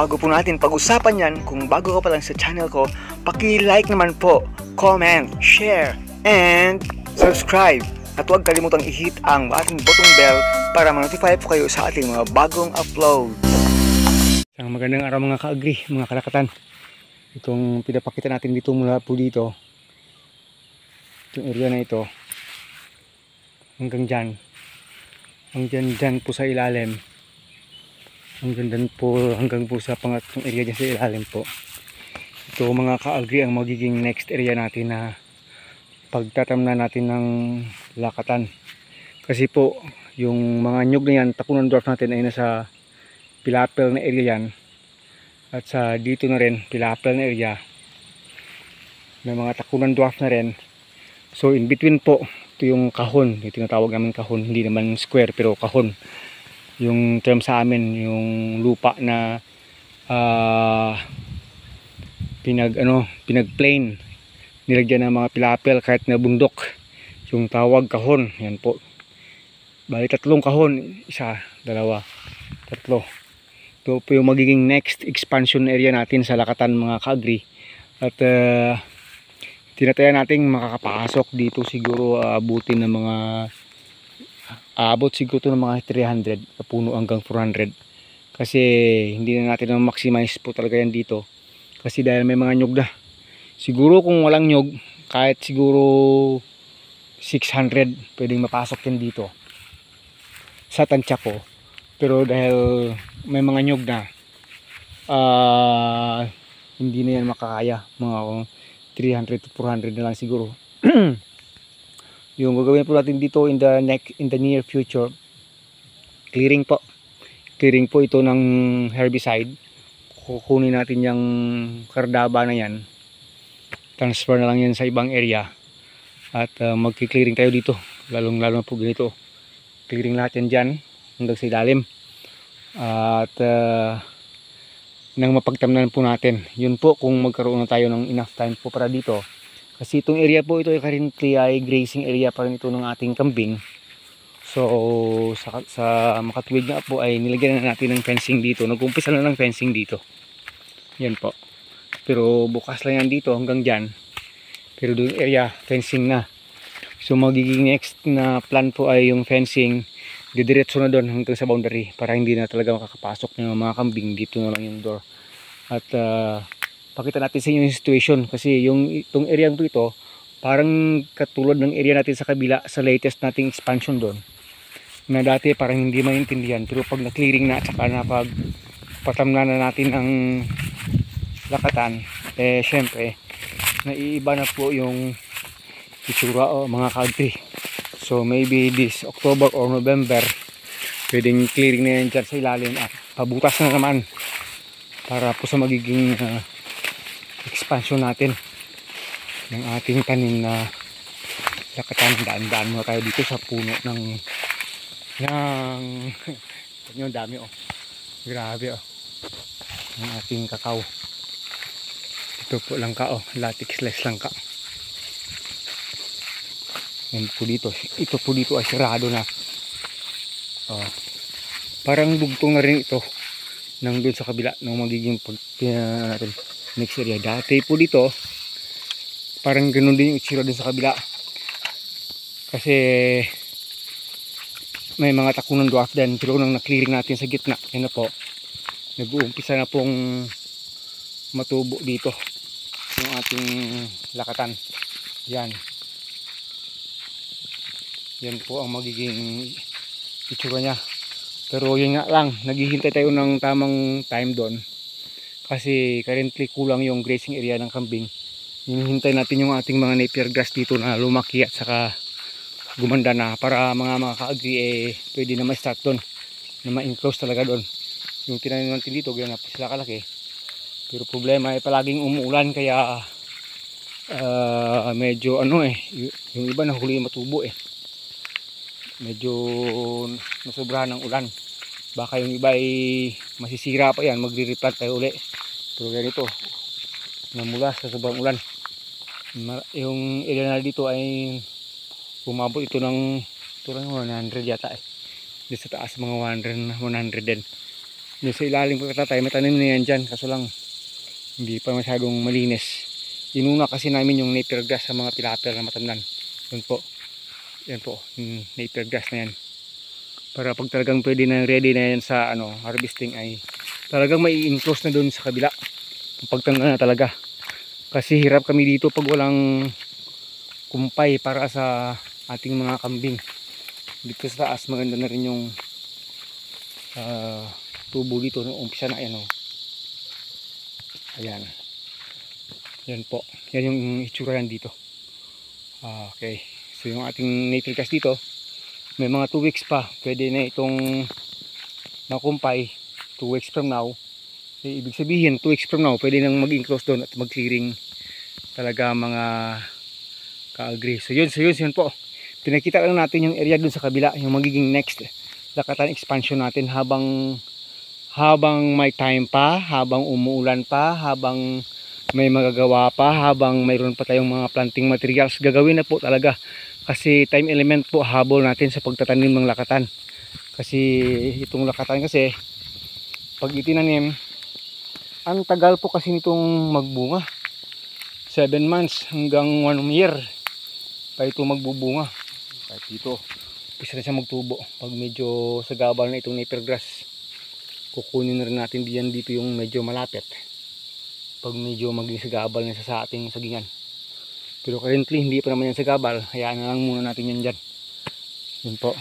bago po natin pag-usapan yan, kung bago ka pa lang sa channel ko, paki-like naman po, comment, share, and subscribe. At huwag kalimutang i-hit ang ating button bell para ma-notify po kayo sa ating mga bagong upload. Isang magandang araw mga ka-agri, mga kalakatan. Itong pinapakita natin dito mula po dito, itong area na ito, hanggang dyan po sa ilalim. Hanggang po sa pangatlong area dyan sa ilalim po. Ito mga ka-agri ang magiging next area natin na pagtatamnan natin ng lakatan. Kasi po yung mga nyug na yan, takunan dwarf natin ay nasa pilapel na area yan. At sa dito na rin pilapel na area, may mga takunan dwarf na rin. So in between po, ito yung kahon, yung tinatawag namin kahon, hindi naman square pero kahon yung term sa amin, yung lupa na pinag plain, nilagyan ng mga pilapel kahit na bundok, yung tawag kahon. Yan po, bali tatlong kahon, isa, dalawa, tatlo. Ito po yung magiging next expansion area natin sa lakatan mga ka-agri. At tinatayan natin makakapasok dito siguro abutin ng mga aabot siguro ito ng mga 300 na puno hanggang 400, kasi hindi na natin maximize po talaga yan dito kasi dahil may mga nyug na. Siguro kung walang nyug, kahit siguro 600 pwedeng mapasok yan dito sa tansya ko, pero dahil may mga nyug na, hindi na yan makakaya. Mga 300 to 400 na lang siguro. Yung gagawin po natin dito in the near future, clearing po ito ng herbicide. Kukunin natin yung kardaba na yan, transfer na lang yan sa ibang area, at magki-clearing tayo dito, lalong na po ganito, clearing lahat yan dyan hanggang sa ilalim. At nang mapagtamnan po natin yun po, kung magkaroon na tayo ng enough time po para dito. Kasi itong area po ito ay currently ay grazing area pa rin ito ng ating kambing. So sa makatuwid nga po ay nilagyan na natin ng fencing dito. Nag-umpisa na ng fencing dito. Yan po. Pero bukas lang yan dito hanggang dyan. Pero doon area fencing na. So magiging next na plan po ay yung fencing didiretso na doon hanggang sa boundary, para hindi na talaga makakapasok ng mga kambing. Dito na lang yung door. At pakita natin sa inyo yung situation, kasi itong area po ito parang katulad ng area natin sa kabila sa latest nating expansion doon, na dati parang hindi maintindihan, pero pag na-clearing na at saka na pagpatamnan na natin ang lakatan, syempre naiiba na po yung itsura mga ka-agri. So maybe this October or November pwedeng clearing na yan dyan sa ilalim at pabutas na naman para po sa magiging expansion natin ng ating tanim na lakatan. Daan-daan muna tayo dito sa puno ng yung dami grabe ng ating kakao. Ito po langka latex less langka. Yan po dito, ito po dito ay sirado na. Parang bugtong na rin ito nang doon sa kabila nung magiging natin next area. Dati po dito parang ganoon din yung itsura doon sa kabila, kasi may mga takunan dwarf din, pero nang na-clearing natin sa gitna, yan na po, nag-uumpisa na pong matubo dito yung ating lakatan. Yan po ang magiging itsura nya. Pero yun nga lang, naghihintay tayo ng tamang time doon kasi currently kulang yung grazing area ng kambing. Hinihintay natin yung ating mga napier grass dito na lumaki at saka gumanda na, para mga ka-agri pwede na ma-start doon, na ma-enclose talaga doon. Yung tinanim natin dito, gano'n na po sila kalaki, pero problema ay palaging umuulan, kaya medyo yung iba nahuli matubo medyo nasobrahan ng ulan. Baka yung iba ay masisira pa yan, magre-replant tayo uli. Pero ganito, namula sa sobrang ulan. Yung area na dito ay umabot ito ng 100 yata Dito sa taas mga 100 din. Doon sa ilalim po tatay, may tanim na yan dyan, kaso lang hindi pa masyadong malinis. Inuna kasi namin yung napier grass sa mga pilaper na matamnan. Yun po. Yan po, yung napier grass na yan. Para pag talagang pwede na ready na yan sa harvesting ay talagang may enclose na doon sa kabila. Pagtanggal na talaga. Kasi hirap kami dito pag walang kumpay para sa ating mga kambing. Dito sa taas maganda na rin yung tubo dito no, umpisa na yan. Ayan. Yan po. Yan yung itsura yan dito. Okay. So yung ating napier grass dito, may mga 2 weeks pa. Pwede na itong makumpay. 2 weeks from now. Ibig sabihin, 2 weeks from now, pwede nang mag-enclose doon at mag-clearing talaga mga ka-agree. So yun po. Pinakita lang natin yung area doon sa kabila, yung magiging next lakatan expansion natin habang may time pa, habang umuulan pa, habang may magagawa pa, habang mayroon pa tayong mga planting materials, gagawin na po talaga. Kasi time element po habol natin sa pagtatanim ng lakatan. Kasi itong lakatan kasi, pag itinanim, ang tagal po kasi nitong magbunga. 7 months hanggang 1 year pa ito magbubunga. Kahit dito, umpisa na siya magtubo. Pag medyo sagabal na itong napier grass, kukunin na rin natin diyan dito yung medyo malapit. Pag medyo maging sagabal na siya sa ating sagingan. Pero currently hindi pa naman yan sagabal, hayaan na lang muna natin yan dyan. Yun po.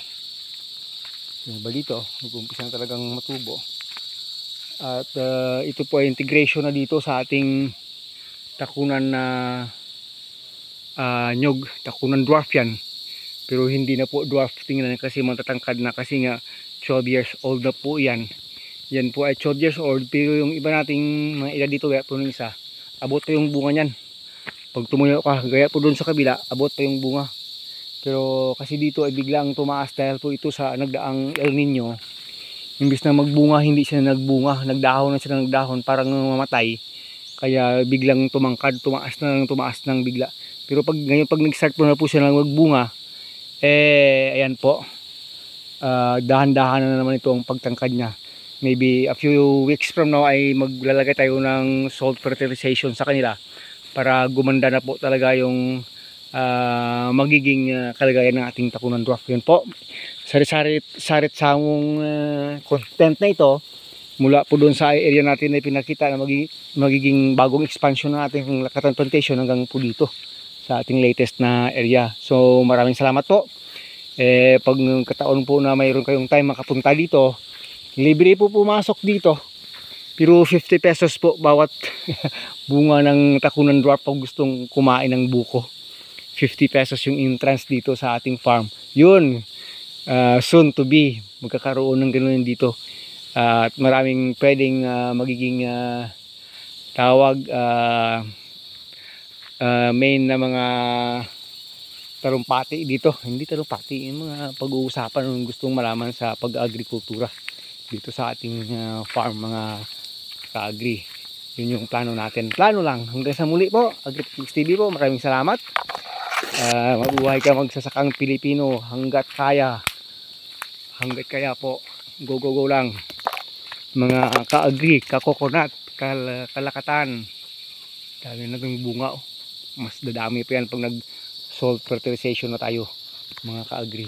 Yung iba dito, nag-umpisa na talagang matubo. At ito po ay integration na dito sa ating takunan na nyog, takunan dwarf yan. Pero hindi na po dwarf tingnan kasi matatangkad na kasi nga 12 years old na po yan. Yan po ay 12 years old, pero yung iba nating mga edad dito, gaya po nung isa, abot pa yung bunga nyan. Pag tumuyo ka, gaya po doon sa kabila, abot pa yung bunga. Pero kasi dito ay biglang tumaas dahil po ito sa nagdaang El Nino. Imbis na magbunga, hindi siya nagbunga, nagdahon na siya ng nagdahon, parang mamatay. Kaya biglang tumaas ng bigla. Pero pag ngayon pag nag-start po na po siya ng magbunga, ayan po, dahan-dahan na naman ito ang pagtangkad niya. Maybe a few weeks from now ay maglalagay tayo ng salt fertilization sa kanila para gumanda na po talaga yung magiging kalagayan ng ating takunan dwarf. Yun po, sarit sangong content na ito mula po doon sa area natin na pinakita na magiging bagong expansion ng ating lakatan plantation hanggang po dito sa ating latest na area. So maraming salamat po. Pag kataon po na mayroon kayong time makapunta dito, libre po pumasok dito. Pero 50 pesos po bawat bunga ng takunan dwarf pag gustong kumain ng buko. 50 pesos yung entrance dito sa ating farm. Yun, soon to be, magkakaroon ng ganoon dito. At maraming pwedeng magiging tawag main na mga talumpati dito. Hindi talumpati, yung mga pag-uusapan ng gustong malaman sa pag-agrikultura dito sa ating farm, mga ka-agri. Yun yung plano natin. Plano lang. Hanggang sa muli po, AgriTechnics TV po. Maraming salamat. Mabuhay ka magsasakang Pilipino hanggat kaya. Hanggat kaya po. Go go go lang. Mga ka-agri, ka-coconut, kalakatan. Dami na itong bunga. Mas dadami pa yan pag nag-salt fertilization na tayo. Mga ka-agri.